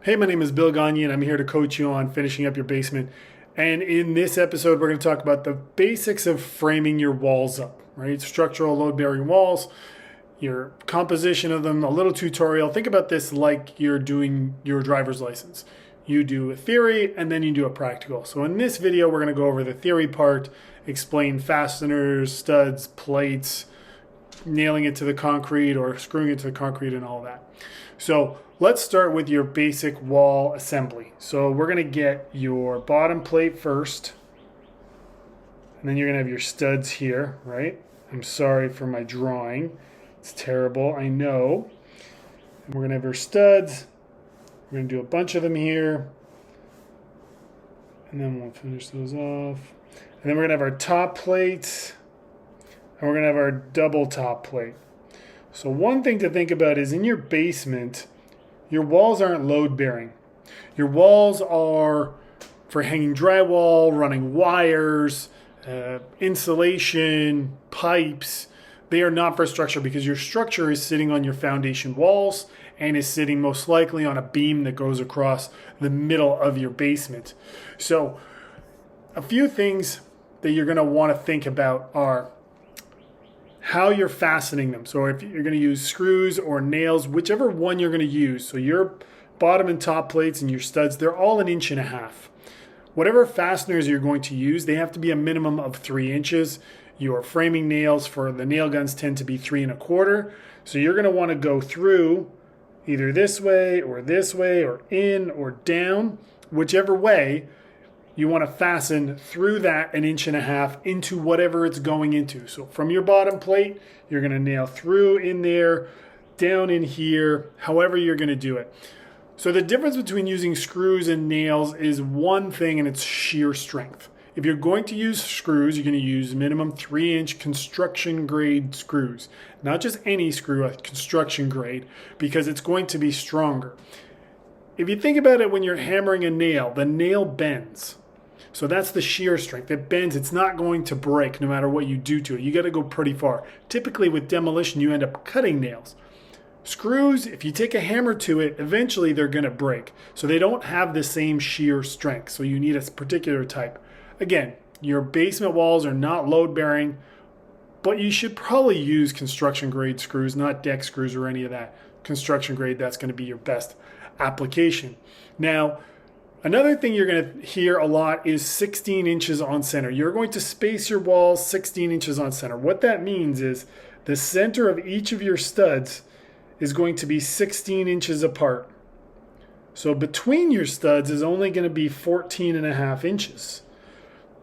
Hey, my name is Bill Gagne, and I'm here to coach you on finishing up your basement. And in this episode, we're going to talk about the basics of framing your walls up, right? Structural load-bearing walls, your composition of them, a little tutorial. Think about this like you're doing your driver's license. You do a theory, and then you do a practical. So in this video, we're going to go over the theory part, explain fasteners, studs, plates, nailing it to the concrete or screwing it to the concrete and all that. So let's start with your basic wall assembly. So we're going to get your bottom plate first, and then you're going to have your studs here, right? I'm sorry for my drawing. It's terrible, I know. And we're going to have our studs. We're going to do a bunch of them here, and then we'll finish those off. And then we're going to have our top plates, and we're going to have our double top plate. So one thing to think about is in your basement, your walls aren't load bearing. Your walls are for hanging drywall, running wires, insulation, pipes. They are not for structure because your structure is sitting on your foundation walls and is sitting most likely on a beam that goes across the middle of your basement. So a few things that you're going to want to think about are how you're fastening them. So if you're going to use screws or nails, whichever one you're going to use. So your bottom and top plates and your studs, they're all 1.5 inches. Whatever fasteners you're going to use, they have to be a minimum of 3 inches. Your framing nails for the nail guns tend to be 3.25. So you're going to want to go through either this way or in or down, whichever way. You want to fasten through that 1.5 inches into whatever it's going into. So from your bottom plate, you're going to nail through in there, down in here, however you're going to do it. So the difference between using screws and nails is one thing, and it's shear strength. If you're going to use screws, you're going to use minimum 3-inch construction grade screws. Not just any screw, a construction grade, because it's going to be stronger. If you think about it, when you're hammering a nail, the nail bends. So that's the shear strength. It bends. It's not going to break no matter what you do to it. You got to go pretty far. Typically with demolition, you end up cutting nails. Screws, if you take a hammer to it, eventually they're going to break. So they don't have the same shear strength. So you need a particular type. Again, your basement walls are not load bearing, but you should probably use construction grade screws, not deck screws or any of that. Construction grade, that's going to be your best application. Now, another thing you're going to hear a lot is 16 inches on center. You're going to space your walls 16 inches on center. What that means is the center of each of your studs is going to be 16 inches apart. So between your studs is only going to be 14.5 inches.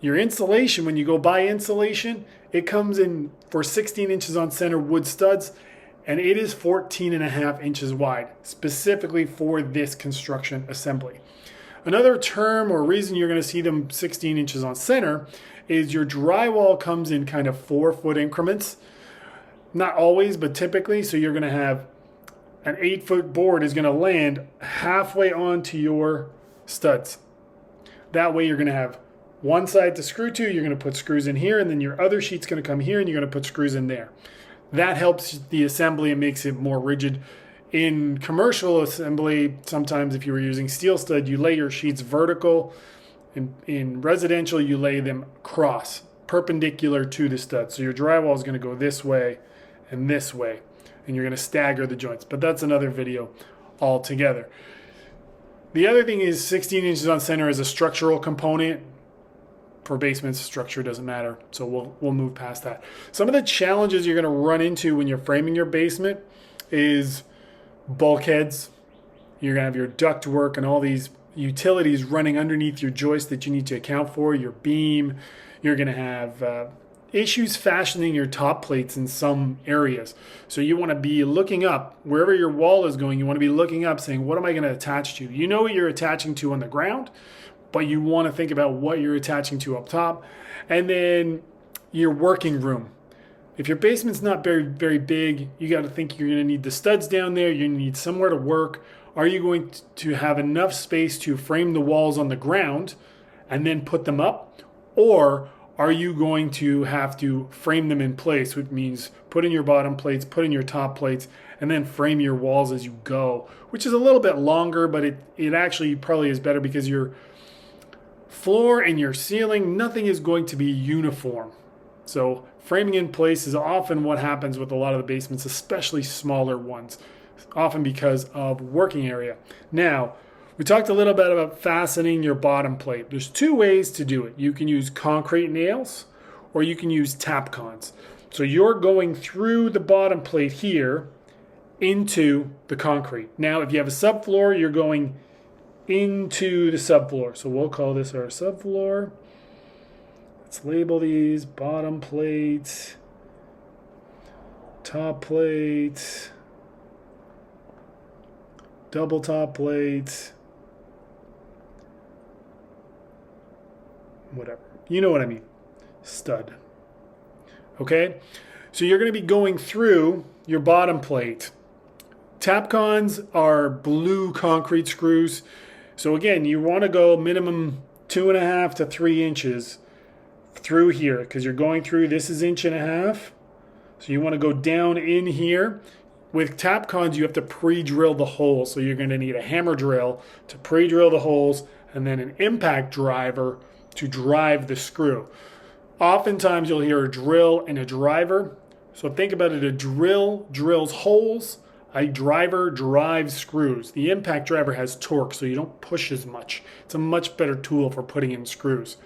Your insulation, when you go buy insulation, it comes in for 16 inches on center wood studs, and it is 14.5 inches wide, specifically for this construction assembly. Another term or reason you're going to see them 16 inches on center is your drywall comes in kind of 4-foot increments. Not always, but typically. So you're going to have an 8-foot board is going to land halfway onto your studs. That way you're going to have one side to screw to. You're going to put screws in here, and then your other sheet's going to come here, and you're going to put screws in there. That helps the assembly and makes it more rigid. In commercial assembly, sometimes if you were using steel stud, you lay your sheets vertical. In residential, you lay them cross, perpendicular to the stud. So your drywall is going to go this way, and you're going to stagger the joints. But that's another video altogether. The other thing is 16 inches on center is a structural component. For basements, structure doesn't matter, so we'll move past that. Some of the challenges you're going to run into when you're framing your basement is bulkheads. You're going to have your duct work and all these utilities running underneath your joist that you need to account for, your beam. You're going to have issues fashioning your top plates in some areas. So you want to be looking up, wherever your wall is going, you want to be looking up saying, what am I going to attach to? You know what you're attaching to on the ground, but you want to think about what you're attaching to up top. And then your working room. If your basement's not very, very big, you got to think you're going to need the studs down there. You're going to need somewhere to work. Are you going to have enough space to frame the walls on the ground and then put them up? Or are you going to have to frame them in place, which means put in your bottom plates, put in your top plates, and then frame your walls as you go, which is a little bit longer, but it actually probably is better because your floor and your ceiling, nothing is going to be uniform. So framing in place is often what happens with a lot of the basements, especially smaller ones, often because of working area. Now, we talked a little bit about fastening your bottom plate. There's two ways to do it. You can use concrete nails or you can use Tapcons. So you're going through the bottom plate here into the concrete. Now, if you have a subfloor, you're going into the subfloor. So we'll call this our subfloor. Let's label these bottom plate, top plate, double top plate, whatever. You know what I mean. Stud. Okay? So you're going to be going through your bottom plate. Tapcons are blue concrete screws. So again, you want to go minimum 2.5 to 3 inches through here because you're going through, this is 1.5 inches. So you want to go down in here. With Tapcons, you have to pre-drill the holes. So you're going to need a hammer drill to pre-drill the holes and then an impact driver to drive the screw. Oftentimes you'll hear a drill and a driver. So think about it, a drill drills holes, a driver drives screws. The impact driver has torque, so you don't push as much. It's a much better tool for putting in screws.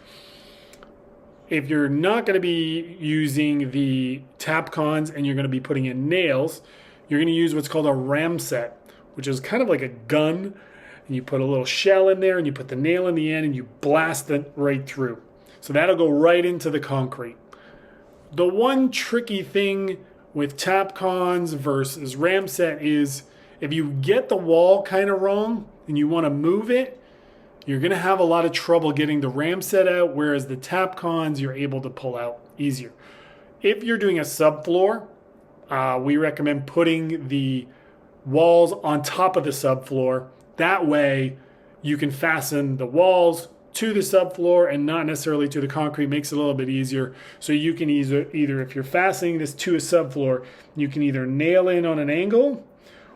If you're not going to be using the Tapcons and you're going to be putting in nails, you're going to use what's called a ram set, which is kind of like a gun. And you put a little shell in there and you put the nail in the end and you blast it right through. So that'll go right into the concrete. The one tricky thing with Tapcons versus ram set is if you get the wall kind of wrong and you want to move it, you're going to have a lot of trouble getting the ram set out, whereas the Tapcons you're able to pull out easier. If you're doing a subfloor, we recommend putting the walls on top of the subfloor. That way you can fasten the walls to the subfloor and not necessarily to the concrete. Makes it a little bit easier. So you can either if you're fastening this to a subfloor, you can either nail in on an angle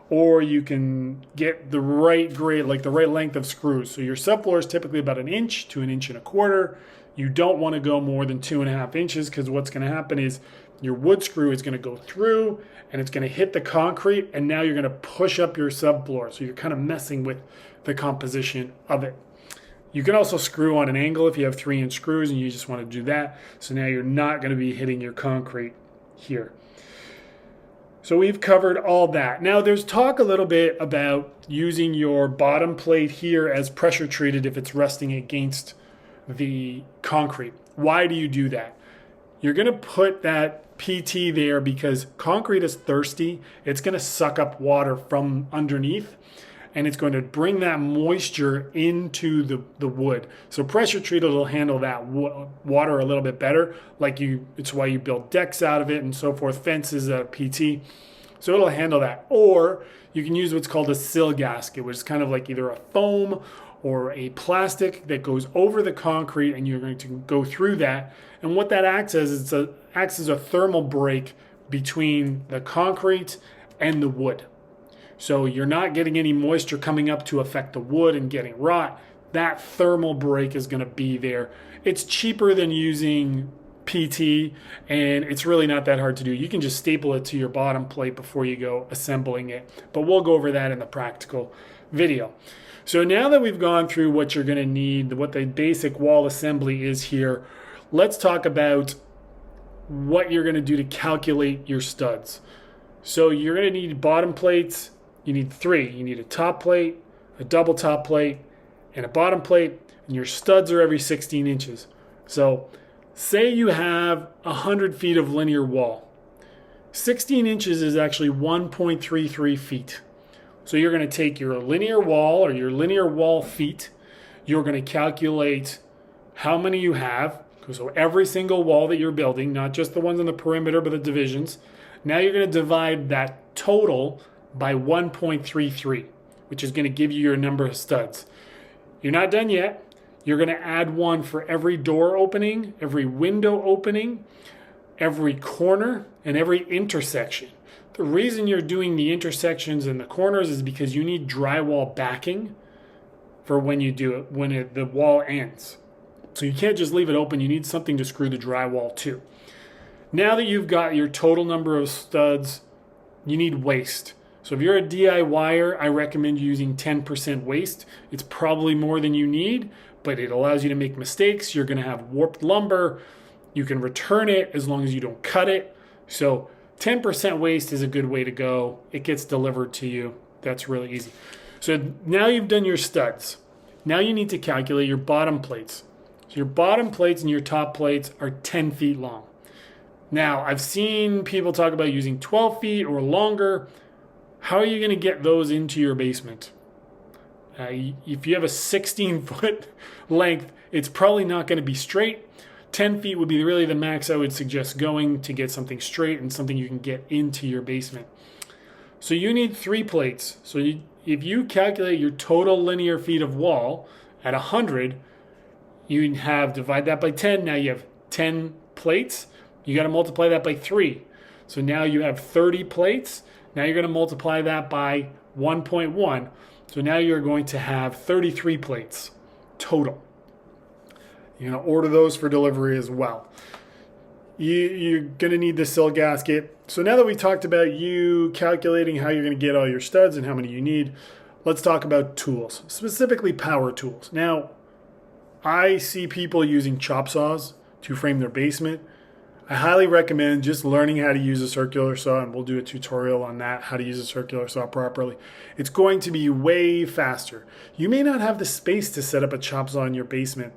or you can get the right grade, like the right length of screws. So your subfloor is typically about 1 inch to 1.25 inches. You don't want to go more than 2.5 inches because what's going to happen is your wood screw is going to go through and it's going to hit the concrete and now you're going to push up your subfloor. So you're kind of messing with the composition of it. You can also screw on an angle if you have 3-inch screws and you just want to do that. So now you're not going to be hitting your concrete here. So we've covered all that. Now there's talk a little bit about using your bottom plate here as pressure treated if it's resting against the concrete. Why do you do that? You're going to put that PT there because concrete is thirsty. It's going to suck up water from underneath and it's going to bring that moisture into the wood. So pressure treated will handle that water a little bit better. It's why you build decks out of it and so forth, fences, PT. So it'll handle that. Or you can use what's called a sill gasket, which is kind of like either a foam or a plastic that goes over the concrete and you're going to go through that. And what that acts as is acts as a thermal break between the concrete and the wood. So you're not getting any moisture coming up to affect the wood and getting rot. That thermal break is going to be there. It's cheaper than using PT and it's really not that hard to do. You can just staple it to your bottom plate before you go assembling it. But we'll go over that in the practical video. So now that we've gone through what you're going to need, what the basic wall assembly is here, let's talk about what you're going to do to calculate your studs. So you're going to need bottom plates. You need 3. You need a top plate, a double top plate, and a bottom plate, and your studs are every 16 inches. So say you have 100 feet of linear wall. 16 inches is actually 1.33 feet. So you're going to take your linear wall or your linear wall feet. You're going to calculate how many you have. So every single wall that you're building, not just the ones on the perimeter, but the divisions. Now you're going to divide that total by 1.33, which is going to give you your number of studs. You're not done yet. You're going to add one for every door opening, every window opening, every corner, and every intersection. The reason you're doing the intersections and the corners is because you need drywall backing for when you do it, when the wall ends. So you can't just leave it open. You need something to screw the drywall to. Now that you've got your total number of studs, you need waste. So if you're a DIYer, I recommend using 10% waste. It's probably more than you need, but it allows you to make mistakes. You're going to have warped lumber. You can return it as long as you don't cut it. So 10% waste is a good way to go. It gets delivered to you. That's really easy. So now you've done your studs. Now you need to calculate your bottom plates. So your bottom plates and your top plates are 10 feet long. Now, I've seen people talk about using 12 feet or longer. How are you going to get those into your basement? If you have a 16-foot length, it's probably not going to be straight. 10 feet would be really the max I would suggest going to get something straight and something you can get into your basement. So you need 3 plates. So if you calculate your total linear feet of wall at 100, you have, divide that by 10. Now you have 10 plates. You got to multiply that by 3. So now you have 30 plates. Now you're going to multiply that by 1.1. So now you're going to have 33 plates total. You're going to order those for delivery as well. You're going to need the sill gasket. So now that we talked about you calculating how you're going to get all your studs and how many you need, let's talk about tools, specifically power tools. Now, I see people using chop saws to frame their basement. I highly recommend just learning how to use a circular saw, and we'll do a tutorial on that, how to use a circular saw properly. It's going to be way faster. You may not have the space to set up a chop saw in your basement.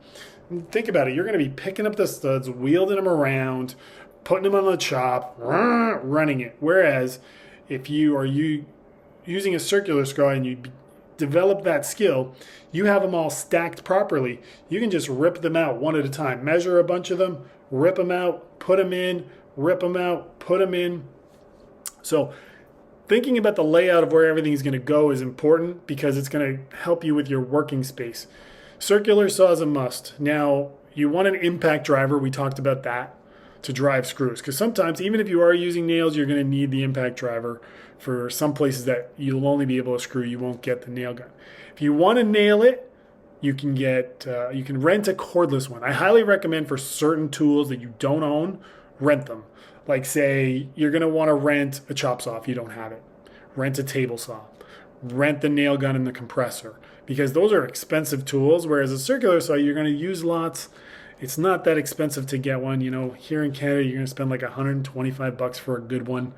Think about it. You're going to be picking up the studs, wheeling them around, putting them on the chop, running it. Whereas if you are using a circular saw and you develop that skill, you have them all stacked properly. You can just rip them out one at a time. Measure a bunch of them, rip them out, put them in, rip them out, put them in. So thinking about the layout of where everything is going to go is important because it's going to help you with your working space. Circular saw is a must. Now, you want an impact driver. We talked about that to drive screws, because sometimes even if you are using nails, you're going to need the impact driver for some places that you'll only be able to screw. You won't get the nail gun. If you want to nail it, you can rent a cordless one. I highly recommend for certain tools that you don't own, rent them. Like say you're going to want to rent a chop saw if you don't have it. Rent a table saw. Rent the nail gun and the compressor, because those are expensive tools, whereas a circular saw you're going to use lots. It's not that expensive to get one. You know, here in Canada, you're going to spend like $125 for a good one.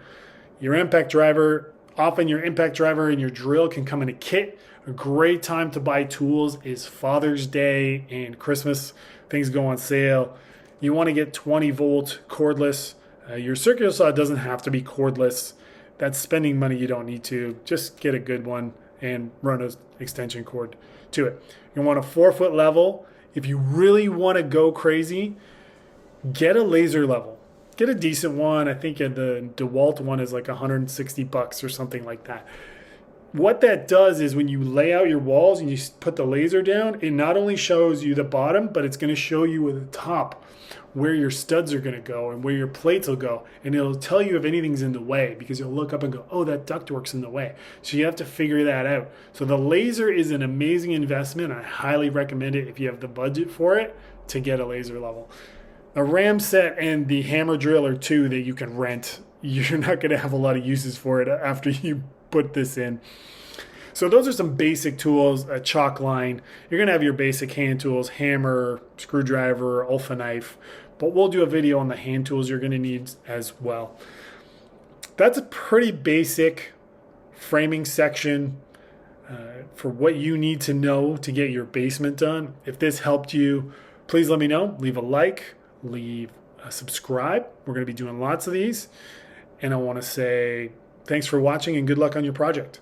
Your impact driver, often your impact driver and your drill can come in a kit. A great time to buy tools is Father's Day and Christmas. Things go on sale. You want to get 20-volt cordless. Your circular saw doesn't have to be cordless. That's spending money you don't need to. Just get a good one and run an extension cord to it. You want a 4-foot level. If you really want to go crazy, get a laser level. Get a decent one. I think the DeWalt one is like $160 or something like that. What that does is when you lay out your walls and you put the laser down, it not only shows you the bottom, but it's going to show you at the top where your studs are going to go and where your plates will go. And it'll tell you if anything's in the way, because you'll look up and go, oh, that ductwork's in the way. So you have to figure that out. So the laser is an amazing investment. I highly recommend it if you have the budget for it to get a laser level. A ram set and the hammer drill are two that you can rent. You're not going to have a lot of uses for it after you put this in. So those are some basic tools, a chalk line. You're going to have your basic hand tools, hammer, screwdriver, Alpha knife, but we'll do a video on the hand tools you're going to need as well. That's a pretty basic framing section for what you need to know to get your basement done. If this helped you, please let me know. Leave a like, leave a subscribe. We're going to be doing lots of these. And I want to say thanks for watching and good luck on your project.